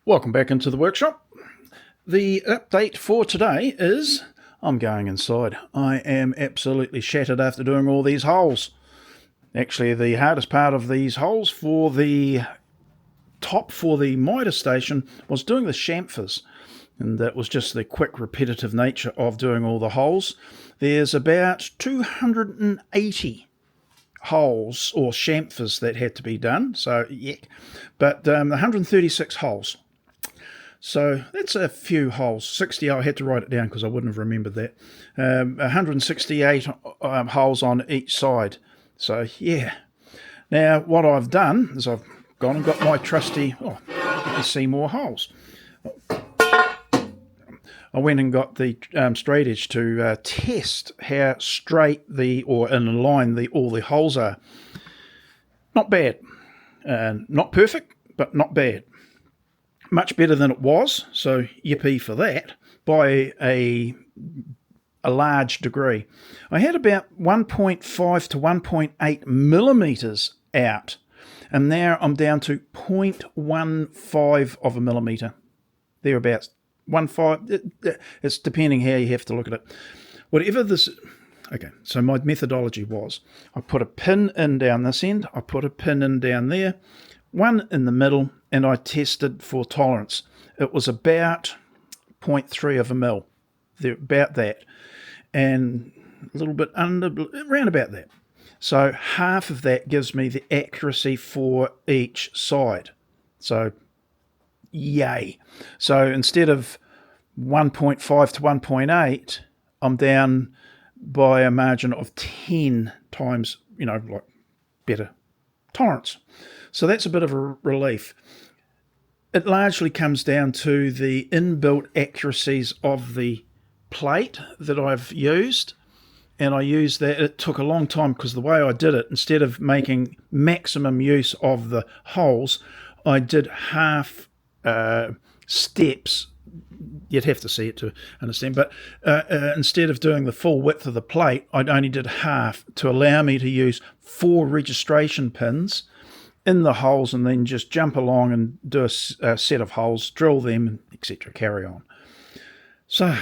Welcome back into the workshop. The update for today is I'm going inside. I am absolutely shattered after doing all these holes. Actually, the hardest part of these holes for the top for the miter station was doing the chamfers, and that was just the quick repetitive nature of doing all the holes. There's about 280 holes or chamfers that had to be done, so yeah, but 136 holes. So that's a few holes. 60, I had to write it down because I wouldn't have remembered that. 168 holes on each side. So yeah. Now what I've done is I've gone and got my trusty, you can see more holes. I went and got the straight edge to test how straight or in line all the holes are. Not bad. Not perfect, but not bad. Much better than it was, so yippee for that, by a large degree. I had about 1.5 to 1.8 millimetres out, and now I'm down to 0.15 of a millimetre. Thereabouts. 1.5, it's depending how you have to look at it. Whatever this... Okay, so my methodology was, I put a pin in down this end, I put a pin in down there, one in the middle, and I tested for tolerance. It was about 0.3 of a mil, about that, and a little bit under, around about that. So half of that gives me the accuracy for each side. So yay. So instead of 1.5 to 1.8, I'm down by a margin of 10 times, like better tolerance. So that's a bit of a relief. It largely comes down to the inbuilt accuracies of the plate that I've used. And I used that. It took a long time because the way I did it, instead of making maximum use of the holes, I did half steps. You'd have to see it to understand. But instead of doing the full width of the plate, I only did half to allow me to use 4 registration pins in the holes and then just jump along and do a set of holes, drill them, etc., carry on. So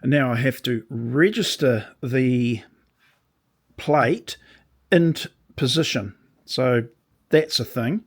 now I have to register the plate into position. So that's a thing.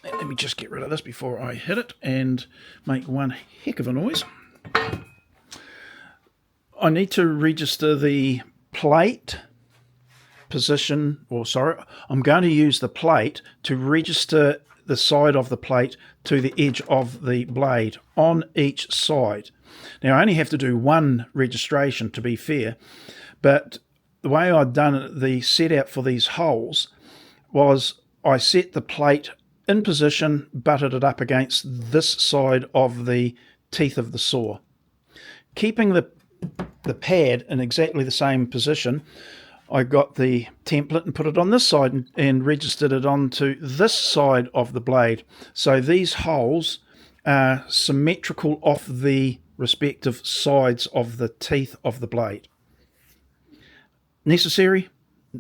Let me just get rid of this before I hit it and make one heck of a noise. I need to register the plate position, I'm going to use the plate to register the side of the plate to the edge of the blade on each side. Now I only have to do one registration to be fair, but the way I'd done the set out for these holes was I set the plate in position, butted it up against this side of the teeth of the saw. Keeping the pad in exactly the same position, I got the template and put it on this side and registered it onto this side of the blade. So these holes are symmetrical off the respective sides of the teeth of the blade. Necessary?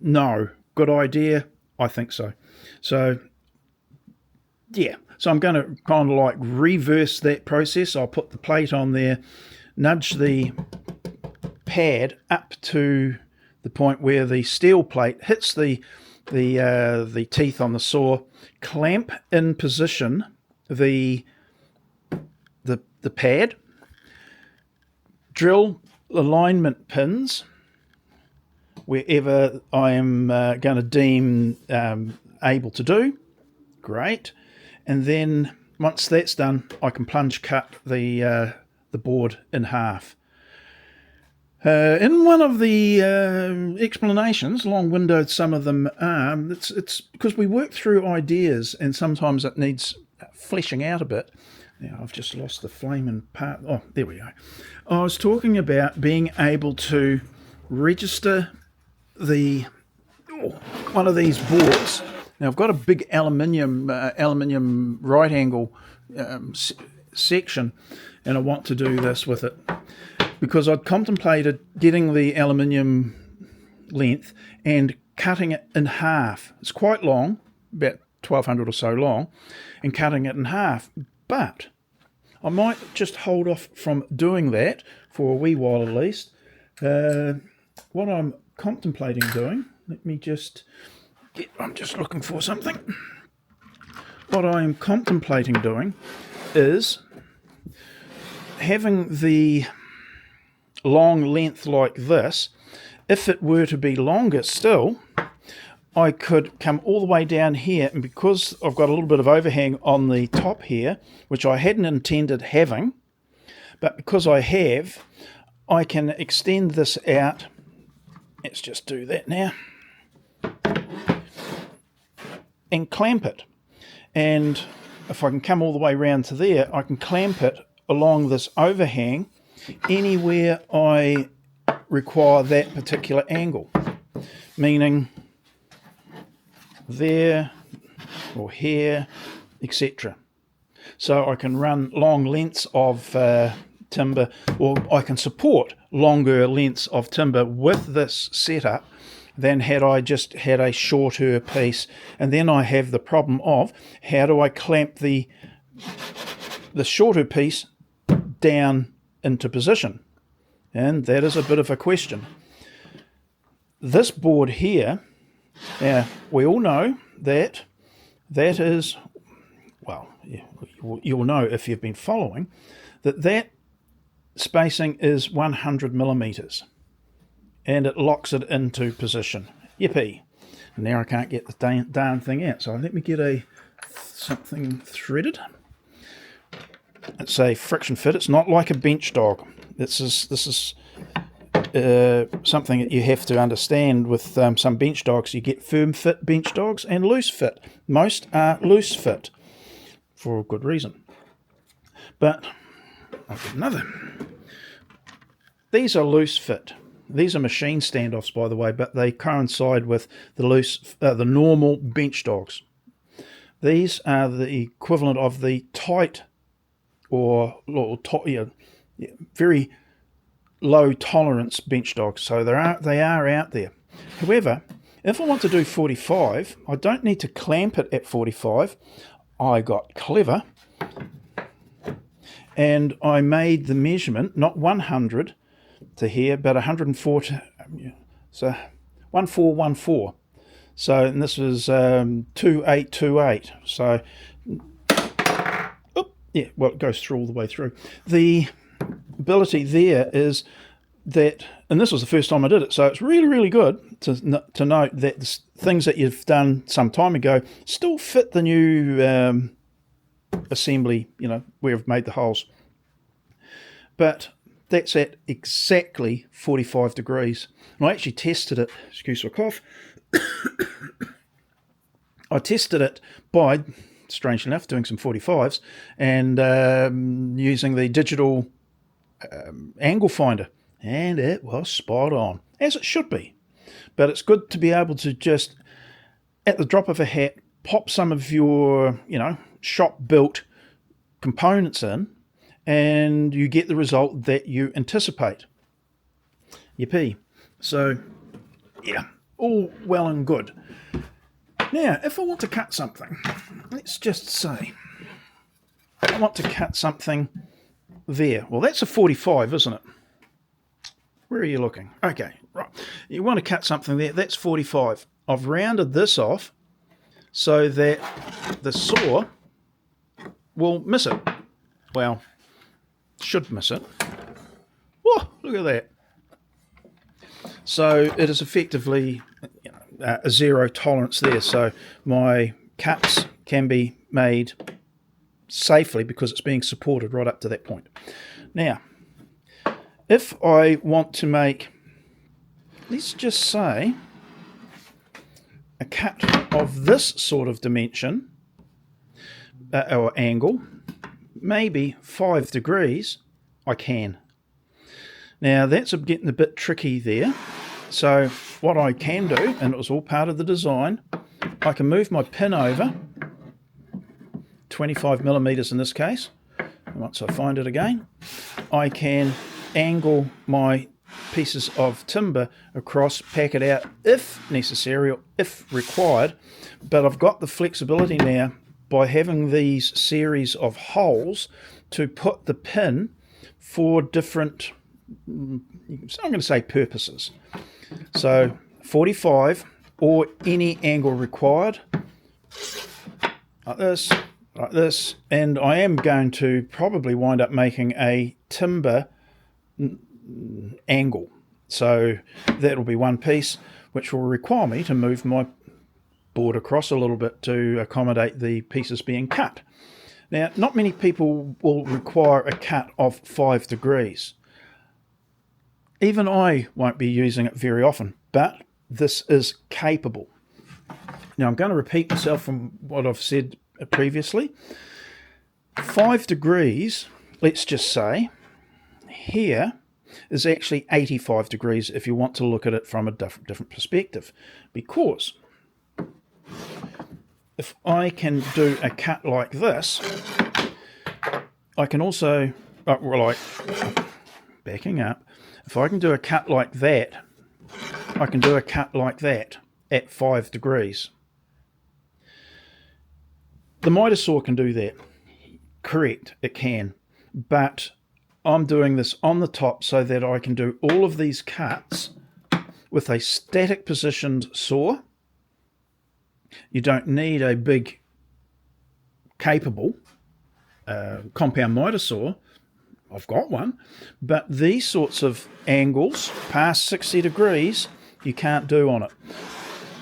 No. Good idea? I think so. So, yeah. So I'm going to kind of like reverse that process. I'll put the plate on there, nudge the pad up to the point where the steel plate hits the teeth on the saw, clamp in position the pad, drill alignment pins wherever I am going to deem able to do. Great. And then once that's done, I can plunge cut the board in half. In one of the explanations, long-windowed some of them are, it's because we work through ideas and sometimes it needs fleshing out a bit. Now, I've just lost the flaming part. Oh, there we go. I was talking about being able to register one of these boards. Now, I've got a big aluminium right angle section, and I want to do this with it, because I'd contemplated getting the aluminium length and cutting it in half. It's quite long, about 1200 or so long, and cutting it in half. But I might just hold off from doing that for a wee while at least. What I'm contemplating doing, I'm just looking for something. What I am contemplating doing is having the long length like this. If it were to be longer still, I could come all the way down here, and because I've got a little bit of overhang on the top here, which I hadn't intended having, but because I have, I can extend this out. Let's just do that now. And clamp it. And if I can come all the way around to there, I can clamp it along this overhang anywhere I require that particular angle. Meaning there or here, etc. So I can run long lengths of timber, or I can support longer lengths of timber with this setup than had I just had a shorter piece. And then I have the problem of how do I clamp the shorter piece down into position? And that is a bit of a question. This board here, now we all know that is, well, you'll know if you've been following, that spacing is 100 millimeters. And it locks it into position. Yippee. Now I can't get the darn thing out. So let me get something threaded. It's a friction fit. It's not like a bench dog. This is something that you have to understand with some bench dogs. You get firm fit bench dogs and loose fit. Most are loose fit for a good reason. But I've got another. These are loose fit. These are machine standoffs, by the way, but they coincide with the normal bench dogs. These are the equivalent of the tight or very low tolerance bench dogs. So they are out there. However, if I want to do 45, I don't need to clamp it at 45. I got clever and I made the measurement not 100 to here, but 104 to, so 1414. So, and this was 2828. So, yeah, well, it goes through all the way through. The ability there is that, and this was the first time I did it, so it's really, really good to note that the things that you've done some time ago still fit the new assembly, where I've made the holes. But that's at exactly 45 degrees. And I actually tested it, excuse my cough, I tested it by, strangely enough, doing some 45s and using the digital angle finder. And it was spot on, as it should be. But it's good to be able to just, at the drop of a hat, pop some of your, shop-built components in, and you get the result that you anticipate. Yippee. So, yeah, all well and good. Now, if I want to cut something, let's just say I want to cut something there. Well, that's a 45, isn't it? Where are you looking? Okay, right. You want to cut something there, that's 45. I've rounded this off so that the saw will miss it. Well, should miss it. Whoa, look at that. So it is effectively a zero tolerance there. So my cuts can be made safely because it's being supported right up to that point. Now, if I want to make, let's just say, a cut of this sort of dimension or angle, maybe 5 degrees, I can. Now that's getting a bit tricky there. So what I can do, and it was all part of the design, I can move my pin over, 25 millimeters in this case. And once I find it again, I can angle my pieces of timber across, pack it out if necessary or if required. But I've got the flexibility now by having these series of holes to put the pin for different, I'm going to say, purposes. So 45 or any angle required, like this, and I am going to probably wind up making a timber angle. So that'll be one piece, which will require me to move my board across a little bit to accommodate the pieces being cut. Now, not many people will require a cut of 5 degrees. Even I won't be using it very often, but this is capable. Now, I'm going to repeat myself from what I've said previously. 5 degrees, let's just say, here is actually 85 degrees if you want to look at it from a different perspective. Because if I can do a cut like this, I can also, backing up, if I can do a cut like that, I can do a cut like that at 5 degrees. The miter saw can do that. Correct, it can. But I'm doing this on the top so that I can do all of these cuts with a static positioned saw. You don't need a big, capable compound miter saw. I've got one. But these sorts of angles, past 60 degrees, you can't do on it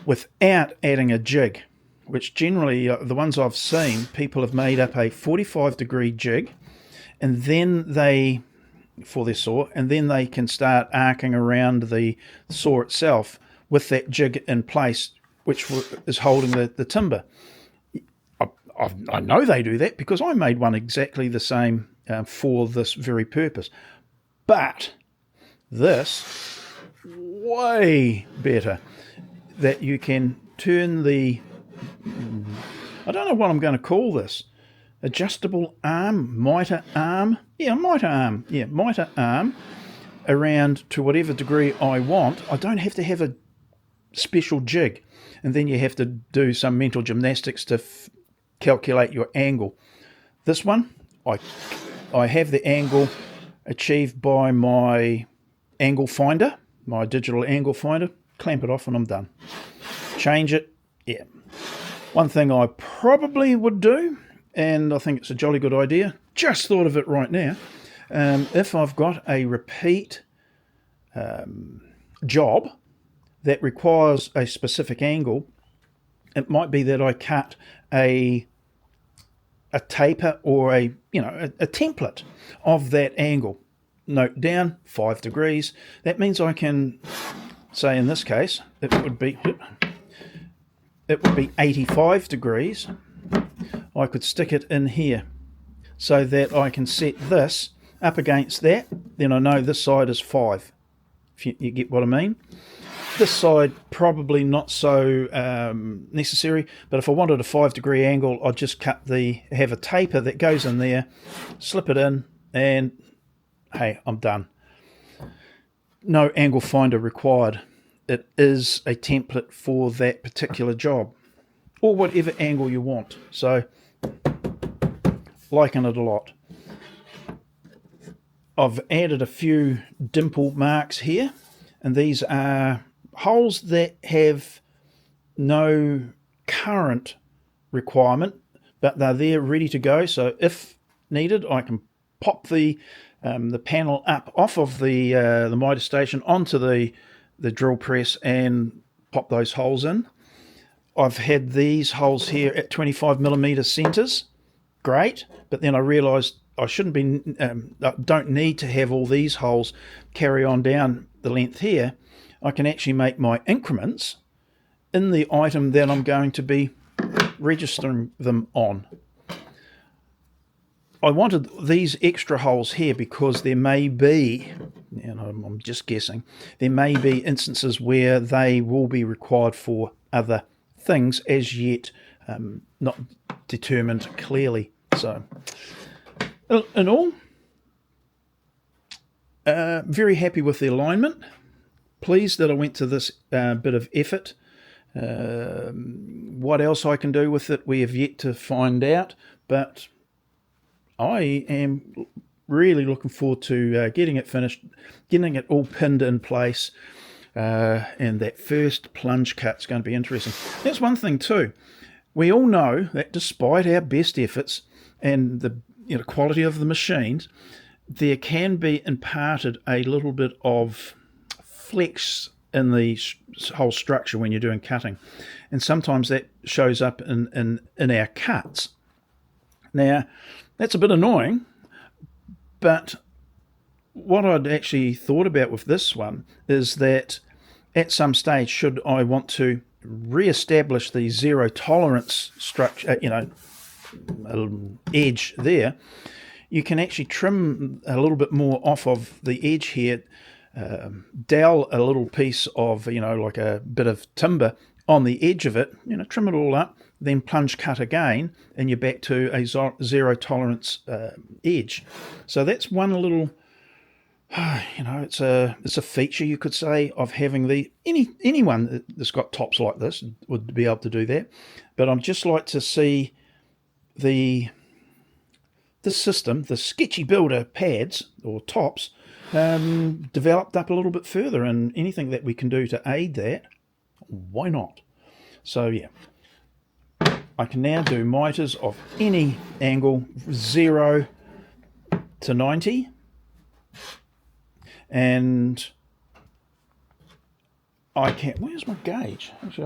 without adding a jig, which generally, the ones I've seen, people have made up a 45 degree jig, and then for their saw, and then they can start arcing around the saw itself with that jig in place, which is holding the timber. I know they do that because I made one exactly the same for this very purpose. But this, way better, that you can turn the, I don't know what I'm going to call this, adjustable arm, miter arm, miter arm around to whatever degree I want. I don't have to have a special jig, and then you have to do some mental gymnastics to calculate your angle. This one, I have the angle achieved by my angle finder, my digital angle finder. Clamp it off and I'm done. Change it, yeah. One thing I probably would do, and I think it's a jolly good idea, just thought of it right now, if I've got a repeat job that requires a specific angle, it might be that I cut a taper or a template of that angle. Note down 5 degrees. That means I can say, in this case, it would be 85 degrees. I could stick it in here so that I can set this up against that. Then I know this side is 5, if you get what I mean. This side probably not so necessary, but if I wanted a 5 degree angle, I'd just have a taper that goes in there, slip it in, and hey, I'm done. No angle finder required. It is a template for that particular job, or whatever angle you want. So, liking it a lot. I've added a few dimple marks here, and these are holes that have no current requirement, but they're there ready to go. So if needed, I can pop the panel up off of the miter station onto the drill press and pop those holes in. I've had these holes here at 25mm centers, great, but then I realized I don't need to have all these holes carry on down the length here. I can actually make my increments in the item that I'm going to be registering them on. I wanted these extra holes here because there may be, and I'm just guessing, there may be instances where they will be required for other things as yet not determined clearly. So, in all, very happy with the alignment. Pleased that I went to this bit of effort What else I can do with it, we have yet to find out, but I am really looking forward to getting it finished, getting it all pinned in place, and that first plunge cut's going to be interesting. That's one thing too. We all know that despite our best efforts and the quality of the machines, there can be imparted a little bit of flex in the whole structure when you're doing cutting, and sometimes that shows up in our cuts. Now, that's a bit annoying, but what I'd actually thought about with this one is that at some stage, should I want to re-establish the zero tolerance structure, edge there, you can actually trim a little bit more off of the edge here, dowel a little piece of, like a bit of timber on the edge of it, trim it all up, then plunge cut again, and you're back to a zero tolerance edge. So that's one little, it's a feature, you could say, of having anyone that's got tops like this would be able to do that. But I'd just like to see the system, the Sketchy Builder pads or tops, developed up a little bit further, and anything that we can do to aid that, why not? So yeah, I can now do miters of any angle, 0 to 90, and I can. Where's my gauge? Actually,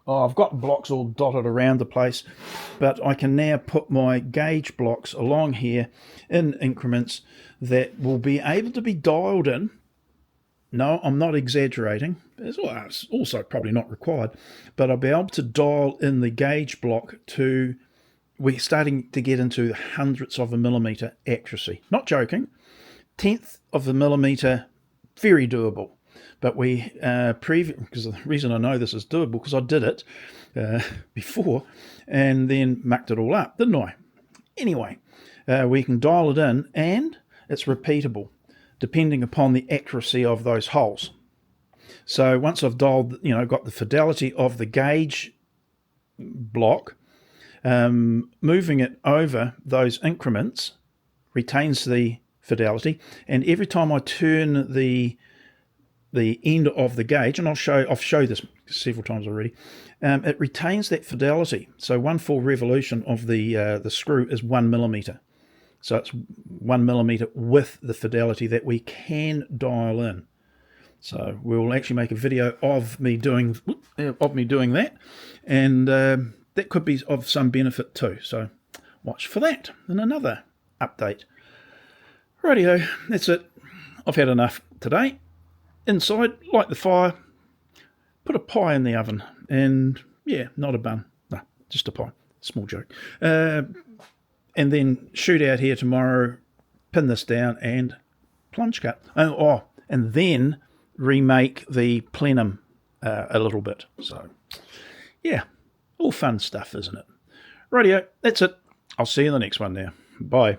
I've got blocks all dotted around the place, but I can now put my gauge blocks along here in increments that will be able to be dialed in. No, I'm not exaggerating. It's also probably not required, but I'll be able to dial in the gauge block to, we're starting to get into hundredths of a millimetre accuracy. Not joking. Tenth of a millimetre, very doable. But because the reason I know this is doable, because I did it before and then mucked it all up, didn't I? Anyway, we can dial it in, and it's repeatable depending upon the accuracy of those holes. So once I've dialed, got the fidelity of the gauge block, moving it over those increments retains the fidelity, and every time I turn the end of the gauge, and I've showed this several times already, it retains that fidelity. So 1 full revolution of the screw is 1 millimetre. So it's 1 millimetre with the fidelity that we can dial in. So we'll actually make a video of me doing that, and that could be of some benefit too. So watch for that in another update. Rightio, that's it. I've had enough today. Inside, light the fire, put a pie in the oven, and yeah, not a bun, no, just a pie, small joke, and then shoot out here tomorrow, pin this down and plunge cut, and then remake the plenum a little bit. So yeah, all fun stuff, isn't it? Rightio, that's it. I'll see you in the next one now. Bye.